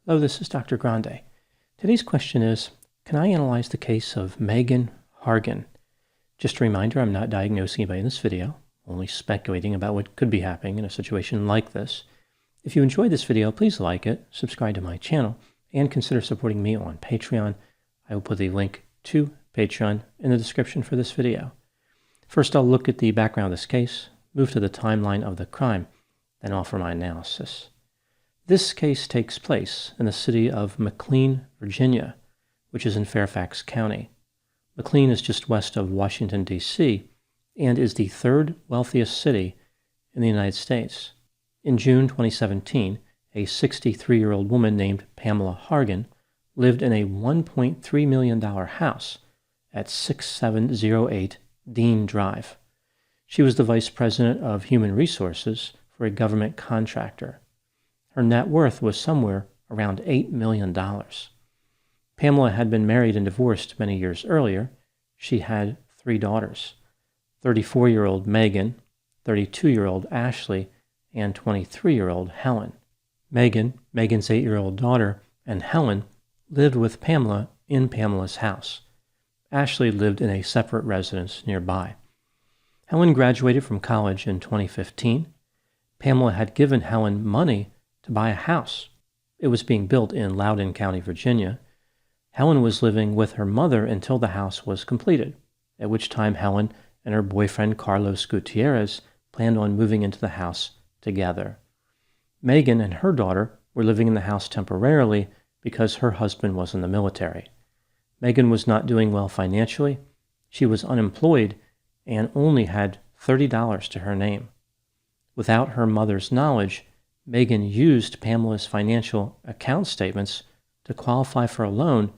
Hello, this is Dr. Grande. Today's question is, can I analyze the case of Megan Hargan? Just a reminder, I'm not diagnosing anybody in this video, only speculating about what could be happening in a situation like this. If you enjoyed this video, please like it, subscribe to my channel, and consider supporting me on Patreon. I will put the link to Patreon in the description for this video. First, I'll look at the background of this case, move to the timeline of the crime, then offer my analysis. This case takes place in the city of McLean, Virginia, which is in Fairfax County. McLean is just west of Washington, D.C., and is the third wealthiest city in the United States. In June 2017, a 63-year-old woman named Pamela Hargan lived in a $1.3 million house at 6708 Dean Drive. She was the vice president of human resources for a government contractor. Her net worth was somewhere around $8 million. Pamela had been married and divorced many years earlier. She had 3 daughters, 34-year-old Megan, 32-year-old Ashley, and 23-year-old Helen. Megan, Megan's 8-year-old daughter, and Helen lived with Pamela in Pamela's house. Ashley lived in a separate residence nearby. Helen graduated from college in 2015. Pamela had given Helen money to buy a house. It was being built in Loudoun County, Virginia. Helen was living with her mother until the house was completed, at which time Helen and her boyfriend Carlos Gutierrez planned on moving into the house together. Megan and her daughter were living in the house temporarily because her husband was in the military. Megan was not doing well financially. She was unemployed and only had $30 to her name. Without her mother's knowledge, Megan used Pamela's financial account statements to qualify for a loan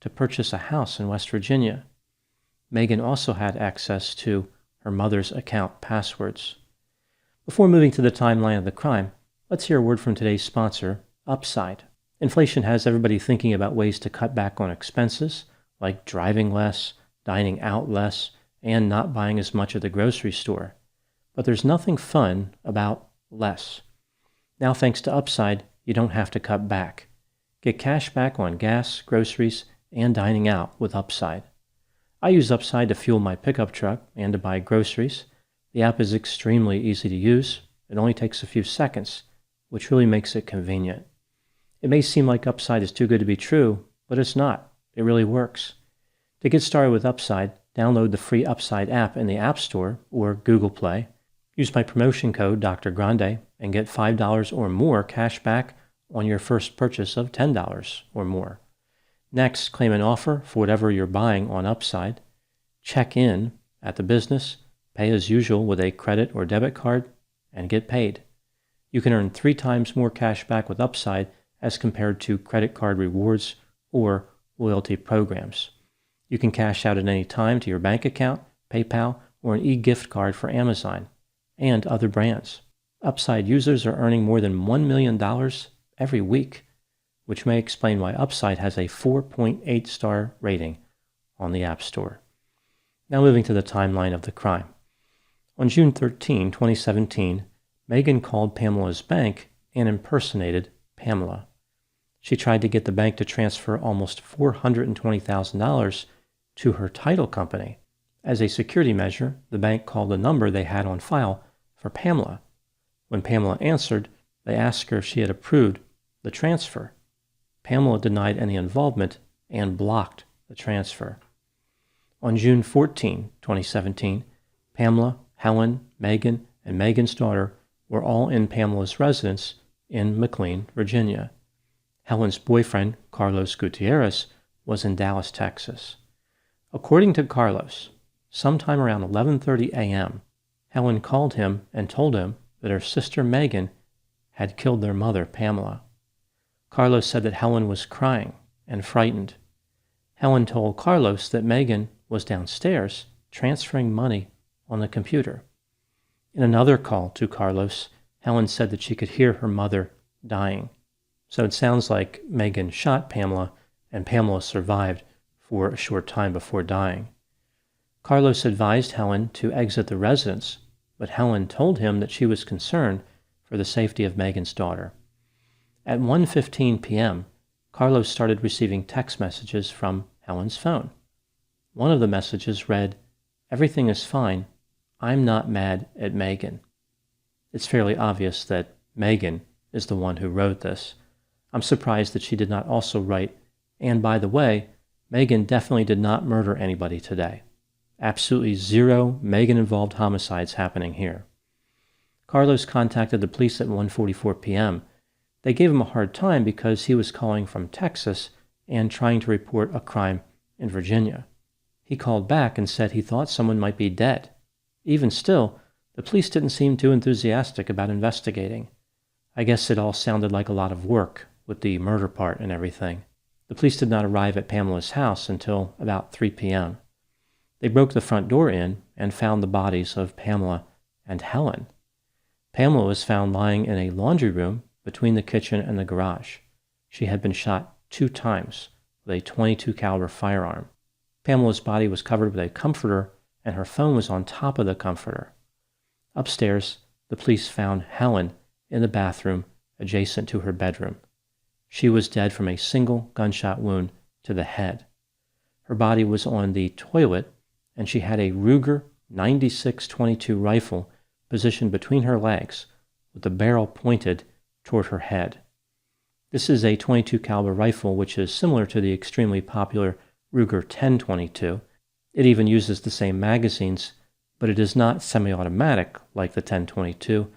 to purchase a house in West Virginia. Megan also had access to her mother's account passwords. Before moving to the timeline of the crime, let's hear a word from today's sponsor, Upside. Inflation has everybody thinking about ways to cut back on expenses, like driving less, dining out less, and not buying as much at the grocery store. But there's nothing fun about less. Now, thanks to Upside, you don't have to cut back. Get cash back on gas, groceries, and dining out with Upside. I use Upside to fuel my pickup truck and to buy groceries. The app is extremely easy to use. It only takes a few seconds, which really makes it convenient. It may seem like Upside is too good to be true, but it's not. It really works. To get started with Upside, download the free Upside app in the App Store or Google Play. Use my promotion code Dr. Grande and get $5 or more cash back on your first purchase of $10 or more. Next, claim an offer for whatever you're buying on Upside. Check in at the business, pay as usual with a credit or debit card, and get paid. You can earn 3 times more cash back with Upside as compared to credit card rewards or loyalty programs. You can cash out at any time to your bank account, PayPal, or an e-gift card for Amazon and other brands. Upside users are earning more than $1 million every week, which may explain why Upside has a 4.8-star rating on the App Store. Now moving to the timeline of the crime. On June 13, 2017, Megan called Pamela's bank and impersonated Pamela. She tried to get the bank to transfer almost $420,000 to her title company. As a security measure, the bank called the number they had on file for Pamela. When Pamela answered, they asked her if she had approved the transfer. Pamela denied any involvement and blocked the transfer. On June 14, 2017, Pamela, Helen, Megan, and Megan's daughter were all in Pamela's residence in McLean, Virginia. Helen's boyfriend, Carlos Gutierrez, was in Dallas, Texas. According to Carlos, sometime around 11:30 a.m., Helen called him and told him that her sister Megan had killed their mother, Pamela. Carlos said that Helen was crying and frightened. Helen told Carlos that Megan was downstairs transferring money on the computer. In another call to Carlos, Helen said that she could hear her mother dying. So it sounds like Megan shot Pamela, and Pamela survived for a short time before dying. Carlos advised Helen to exit the residence, but Helen told him that she was concerned for the safety of Megan's daughter. At 1:15 p.m., Carlos started receiving text messages from Helen's phone. One of the messages read, "Everything is fine. I'm not mad at Megan." It's fairly obvious that Megan is the one who wrote this. I'm surprised that she did not also write, "And by the way, Megan definitely did not murder anybody today. Absolutely zero Megan-involved homicides happening here." Carlos contacted the police at 1:44 p.m. They gave him a hard time because he was calling from Texas and trying to report a crime in Virginia. He called back and said he thought someone might be dead. Even still, the police didn't seem too enthusiastic about investigating. I guess it all sounded like a lot of work with the murder part and everything. The police did not arrive at Pamela's house until about 3 p.m. They broke the front door in and found the bodies of Pamela and Helen. Pamela was found lying in a laundry room between the kitchen and the garage. She had been shot 2 times with a .22 caliber firearm. Pamela's body was covered with a comforter, and her phone was on top of the comforter. Upstairs, the police found Helen in the bathroom adjacent to her bedroom. She was dead from a single gunshot wound to the head. Her body was on the toilet, and she had a Ruger 96-22 rifle positioned between her legs with the barrel pointed toward her head. This is a .22 caliber rifle which is similar to the extremely popular Ruger 10-22. It even uses the same magazines, but it is not semi-automatic like the 10-22.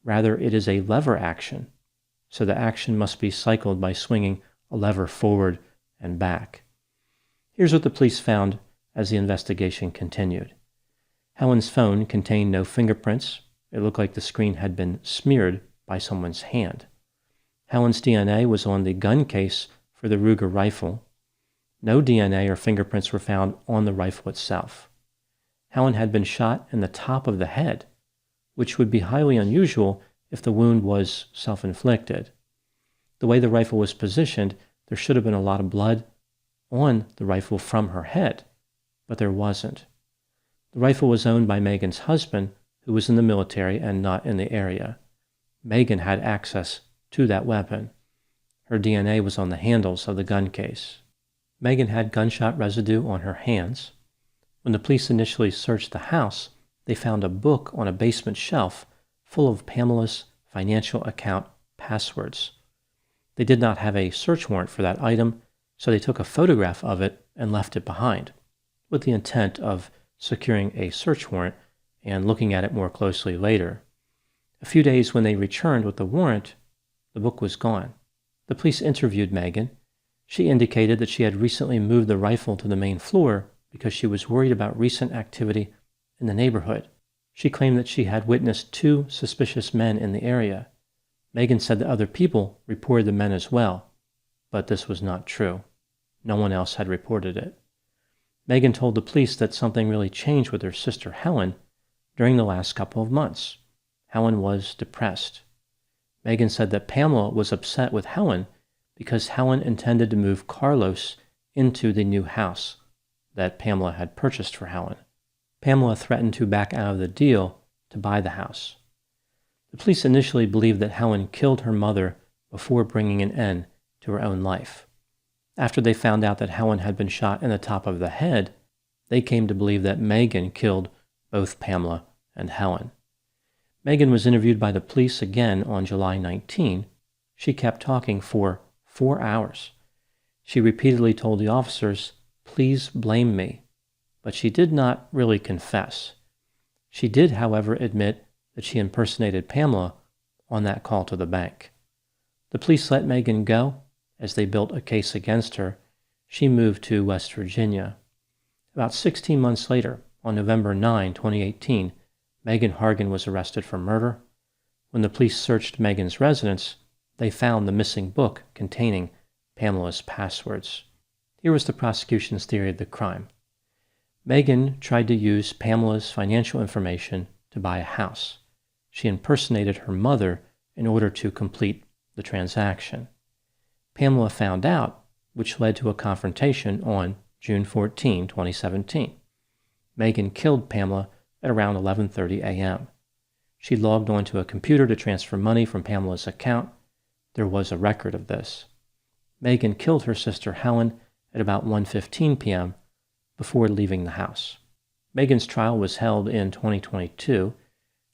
Rather, it is a lever action, so the action must be cycled by swinging a lever forward and back. Here's what the police found as the investigation continued. Helen's phone contained no fingerprints. It looked like the screen had been smeared by someone's hand. Helen's DNA was on the gun case for the Ruger rifle. No DNA or fingerprints were found on the rifle itself. Helen had been shot in the top of the head, which would be highly unusual if the wound was self-inflicted. The way the rifle was positioned, there should have been a lot of blood on the rifle from her head, but there wasn't. The rifle was owned by Megan's husband, who was in the military and not in the area. Megan had access to that weapon. Her DNA was on the handles of the gun case. Megan had gunshot residue on her hands. When the police initially searched the house, they found a book on a basement shelf full of Pamela's financial account passwords. They did not have a search warrant for that item, so they took a photograph of it and left it behind, with the intent of securing a search warrant and looking at it more closely later. A few days when they returned with the warrant, the book was gone. The police interviewed Megan. She indicated that she had recently moved the rifle to the main floor because she was worried about recent activity in the neighborhood. She claimed that she had witnessed 2 suspicious men in the area. Megan said that other people reported the men as well, but this was not true. No one else had reported it. Megan told the police that something really changed with her sister Helen during the last couple of months. Helen was depressed. Megan said that Pamela was upset with Helen because Helen intended to move Carlos into the new house that Pamela had purchased for Helen. Pamela threatened to back out of the deal to buy the house. The police initially believed that Helen killed her mother before bringing an end to her own life. After they found out that Helen had been shot in the top of the head, they came to believe that Megan killed both Pamela and Helen. Megan was interviewed by the police again on July 19. She kept talking for 4 hours. She repeatedly told the officers, "Please blame me," but she did not really confess. She did, however, admit that she impersonated Pamela on that call to the bank. The police let Megan go as they built a case against her. She moved to West Virginia. About 16 months later, on November 9, 2018, Megan Hargan was arrested for murder. When the police searched Megan's residence, they found the missing book containing Pamela's passwords. Here was the prosecution's theory of the crime. Megan tried to use Pamela's financial information to buy a house. She impersonated her mother in order to complete the transaction. Pamela found out, which led to a confrontation on June 14, 2017. Megan killed Pamela at around 11:30 a.m. She logged onto a computer to transfer money from Pamela's account. there was a record of this. Megan killed her sister Helen at about 1:15 p.m. before leaving the house. Megan's trial was held in 2022.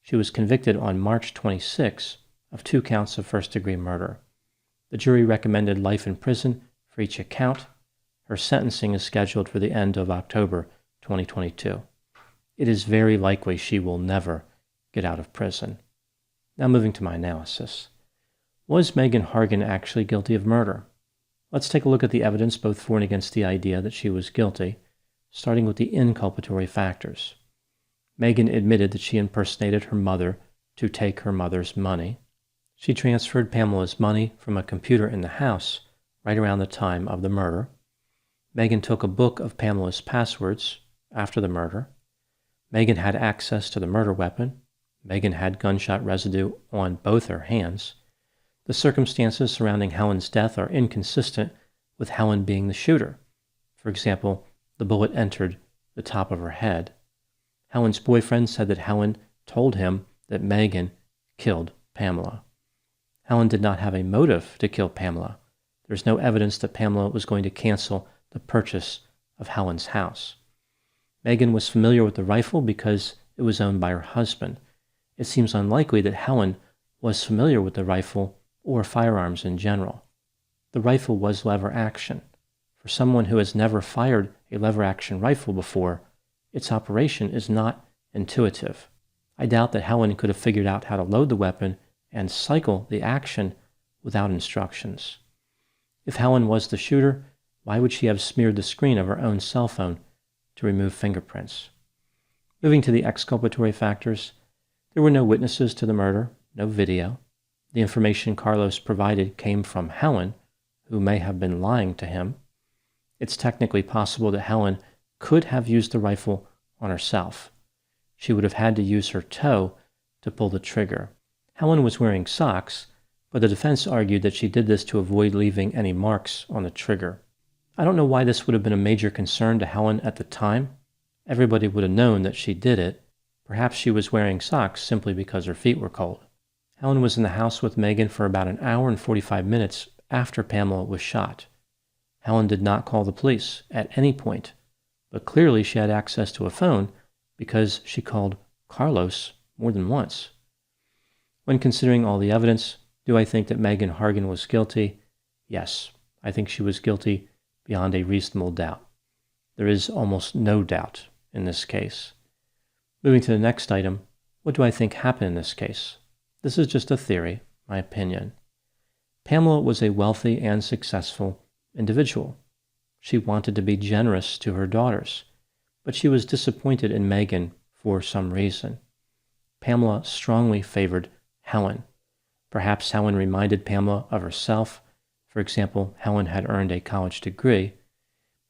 She was convicted on March 26 of 2 counts of first-degree murder. The jury recommended life in prison for each account. Her sentencing is scheduled for the end of October 2022. It is very likely she will never get out of prison. Now moving to my analysis. Was Megan Hargan actually guilty of murder? Let's take a look at the evidence both for and against the idea that she was guilty, starting with the inculpatory factors. Megan admitted that she impersonated her mother to take her mother's money. She transferred Pamela's money from a computer in the house right around the time of the murder. Megan took a book of Pamela's passwords after the murder. Megan had access to the murder weapon. Megan had gunshot residue on both her hands. The circumstances surrounding Helen's death are inconsistent with Helen being the shooter. For example, the bullet entered the top of her head. Helen's boyfriend said that Helen told him that Megan killed Pamela. Helen did not have a motive to kill Pamela. There's no evidence that Pamela was going to cancel the purchase of Helen's house. Megan was familiar with the rifle because it was owned by her husband. It seems unlikely that Helen was familiar with the rifle or firearms in general. The rifle was lever action. For someone who has never fired a lever action rifle before, its operation is not intuitive. I doubt that Helen could have figured out how to load the weapon and cycle the action without instructions. If Helen was the shooter, why would she have smeared the screen of her own cell phone to remove fingerprints? Moving to the exculpatory factors, there were no witnesses to the murder, no video. The information Carlos provided came from Helen, who may have been lying to him. It's technically possible that Helen could have used the rifle on herself. She would have had to use her toe to pull the trigger. Helen was wearing socks, but the defense argued that she did this to avoid leaving any marks on the trigger. I don't know why this would have been a major concern to Helen at the time. Everybody would have known that she did it. Perhaps she was wearing socks simply because her feet were cold. Helen was in the house with Megan for about an hour and 45 minutes after Pamela was shot. Helen did not call the police at any point, but clearly she had access to a phone because she called Carlos more than once. When considering all the evidence, do I think that Megan Hargan was guilty? Yes, I think she was guilty beyond a reasonable doubt. There is almost no doubt in this case. Moving to the next item, what do I think happened in this case? This is just a theory, my opinion. Pamela was a wealthy and successful individual. She wanted to be generous to her daughters, but she was disappointed in Megan for some reason. Pamela strongly favored Helen. Perhaps Helen reminded Pamela of herself. For example, Helen had earned a college degree.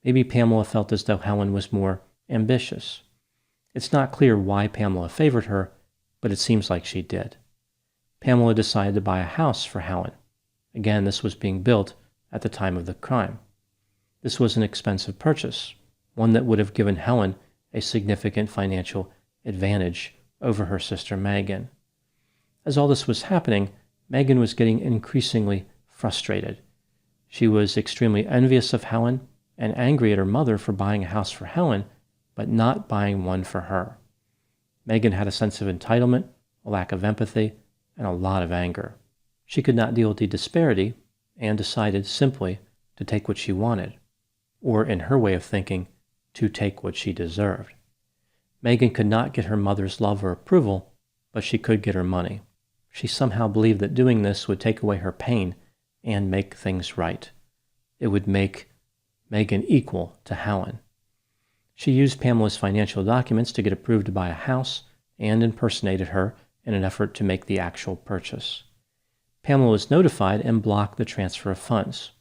Maybe Pamela felt as though Helen was more ambitious. It's not clear why Pamela favored her, but it seems like she did. Pamela decided to buy a house for Helen. Again, this was being built at the time of the crime. This was an expensive purchase, one that would have given Helen a significant financial advantage over her sister Megan. As all this was happening, Megan was getting increasingly frustrated. She was extremely envious of Helen and angry at her mother for buying a house for Helen, but not buying one for her. Megan had a sense of entitlement, a lack of empathy, and a lot of anger. She could not deal with the disparity and decided simply to take what she wanted, or in her way of thinking, to take what she deserved. Megan could not get her mother's love or approval, but she could get her money. She somehow believed that doing this would take away her pain and make things right. It would make Megan equal to Helen. She used Pamela's financial documents to get approved to buy a house and impersonated her in an effort to make the actual purchase. Pamela was notified and blocked the transfer of funds.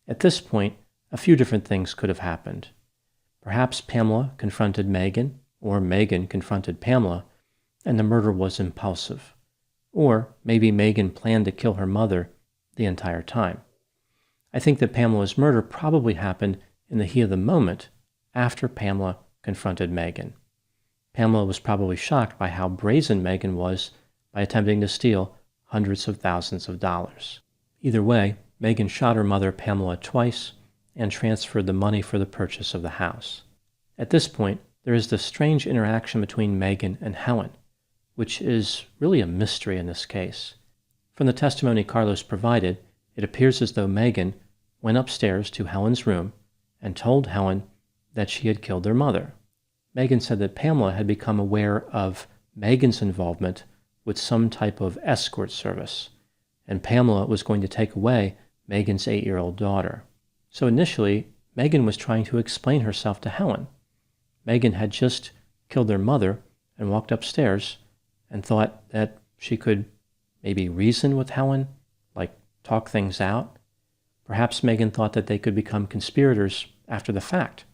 At this point, a few different things could have happened. Perhaps Pamela confronted Megan, or Megan confronted Pamela, and the murder was impulsive. Or maybe Megan planned to kill her mother the entire time. I think that Pamela's murder probably happened in the heat of the moment after Pamela confronted Megan. Pamela was probably shocked by how brazen Megan was by attempting to steal hundreds of thousands of dollars. Either way, Megan shot her mother, Pamela, twice and transferred the money for the purchase of the house. At this point, there is this strange interaction between Megan and Helen, which is really a mystery in this case. From the testimony Carlos provided, it appears as though Megan went upstairs to Helen's room and told Helen that she had killed their mother. Megan said that Pamela had become aware of Megan's involvement with some type of escort service, and Pamela was going to take away Megan's 8-year-old daughter. So initially, Megan was trying to explain herself to Helen. Megan had just killed their mother and walked upstairs and thought that she could maybe reason with Helen, like talk things out. Perhaps Megan thought that they could become conspirators after the fact.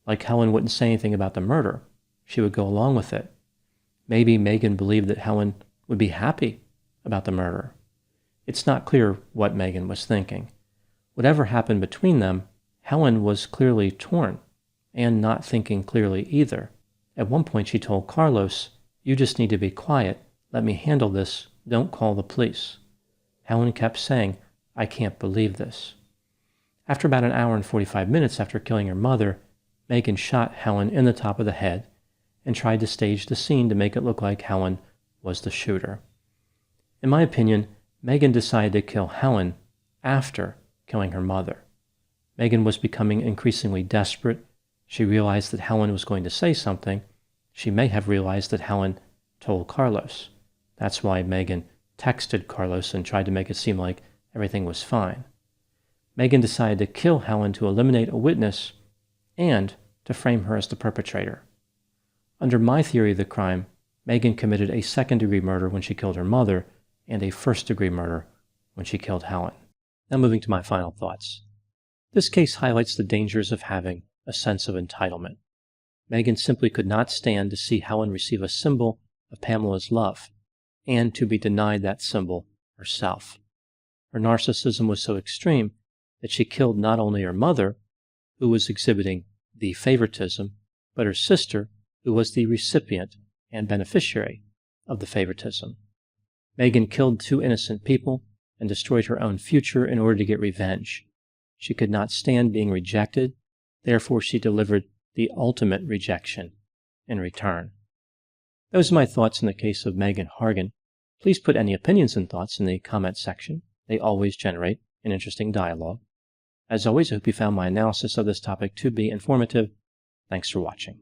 Like Helen wouldn't say anything about the murder, she would go along with it. Maybe Megan believed that Helen would be happy about the murder. It's not clear what Megan was thinking. Whatever happened between them, Helen was clearly torn and not thinking clearly either. At one point she told Carlos, "You just need to be quiet. Let me handle this. Don't call the police." Helen kept saying, "I can't believe this." After about an hour and 45 minutes after killing her mother, Megan shot Helen in the top of the head and tried to stage the scene to make it look like Helen was the shooter. In my opinion, Megan decided to kill Helen after killing her mother. Megan was becoming increasingly desperate. She realized that Helen was going to say something. She may have realized that Helen told Carlos. That's why Megan texted Carlos and tried to make it seem like everything was fine. Megan decided to kill Helen to eliminate a witness and to frame her as the perpetrator. Under my theory of the crime, Megan committed a second-degree murder when she killed her mother and a first-degree murder when she killed Helen. Now moving to my final thoughts. This case highlights the dangers of having a sense of entitlement. Megan simply could not stand to see Helen receive a symbol of Pamela's love and to be denied that symbol herself. Her narcissism was so extreme that she killed not only her mother, who was exhibiting the favoritism, but her sister, who was the recipient and beneficiary of the favoritism. Megan killed 2 innocent people and destroyed her own future in order to get revenge. She could not stand being rejected, therefore she delivered the ultimate rejection in return. Those are my thoughts in the case of Megan Hargan. Please put any opinions and thoughts in the comment section. They always generate an interesting dialogue. As always, I hope you found my analysis of this topic to be informative. Thanks for watching.